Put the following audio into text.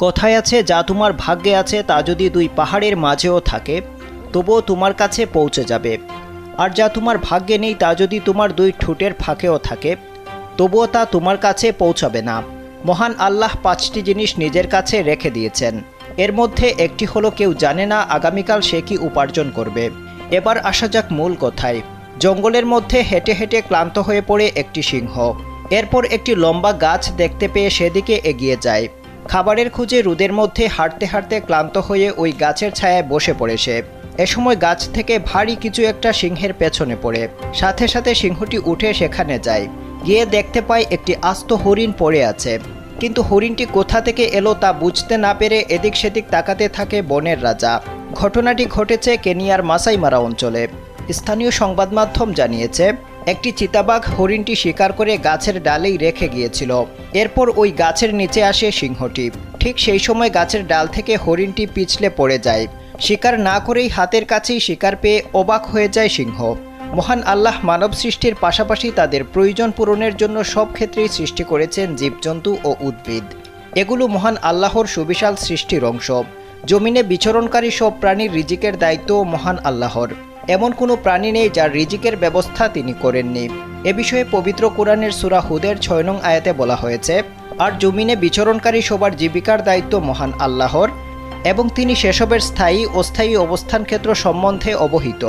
কথায় আছে, যা তোমার ভাগ্যে আছে তা যদি দুই পাহাড়ের মাঝেও থাকে তবুও তোমার কাছে পৌঁছে যাবে, আর যা তোমার ভাগ্যে নেই তা যদি তোমার দুই ঠোঁটের ফাঁকেও থাকে তবুও তা তোমার কাছে পৌঁছাবে না। মহান আল্লাহ 5টি জিনিস নিজের কাছে রেখে দিয়েছেন। এর মধ্যে একটি হলো কেউ জানে না আগামীকাল সে কি উপার্জন করবে। এবার আসা যাক মূল কথায়। জঙ্গলের মধ্যে হেঁটে হেঁটে ক্লান্ত হয়ে পড়ে একটি সিংহ। এরপর একটি লম্বা গাছ দেখতে পেয়ে সেদিকে এগিয়ে যায়। খাবারের খুঁজে রোদের মধ্যে হাঁটতে হাঁটতে ক্লান্ত হয়ে ওই গাছের ছায়ায় বসে পড়ে সে। এ সময় গাছ থেকে ভারী কিছু একটা সিংহের পেছনে পড়ে। সাথে সাথে সিংহটি উঠে সেখানে যায়। গিয়ে দেখতে পায় একটি আস্ত হরিণ পড়ে আছে, কিন্তু হরিণটি কোথা থেকে এলো তা বুঝতে না পেরে এদিক সেদিক তাকাতে থাকে বনের রাজা। ঘটনাটি ঘটেছে কেনিয়ার মাসাই মারা অঞ্চলে। স্থানীয় সংবাদ মাধ্যম জানিয়েছে, একটি চিতাবাঘ হরিণটি শিকার করে গাছের ডালেই রেখে গিয়েছিল। এরপর ওই গাছের নিচে আসে সিংহটি। ঠিক সেই সময় গাছের ডাল থেকে হরিণটি পিছলে পড়ে যায়। শিকার না করেই হাতের কাছেই শিকার পেয়ে অবাক হয়ে যায় সিংহ। মহান আল্লাহ মানব সৃষ্টির পাশাপাশি তাদের প্রয়োজন পূরণের জন্য সব ক্ষেত্রেই সৃষ্টি করেছেন জীবজন্তু ও উদ্ভিদ। এগুলো মহান আল্লাহর সুবিশাল সৃষ্টির অংশ। জমিনে বিচরণকারী সব প্রাণীর রিজিকের দায়িত্ব মহান আল্লাহর। এমন কোনো প্রাণী নেই যার রিজিকের ব্যবস্থা তিনি করেননি। এ বিষয়ে পবিত্র কোরআনের সূরা হুদের 6 নং আয়াতে বলা হয়েছে, আর জমিনে বিচরণকারী সবার জীবিকার দায়িত্ব মহান আল্লাহর, এবং তিনি সেসবের স্থায়ী অস্থায়ী অবস্থান ক্ষেত্র সম্বন্ধে অবহিত।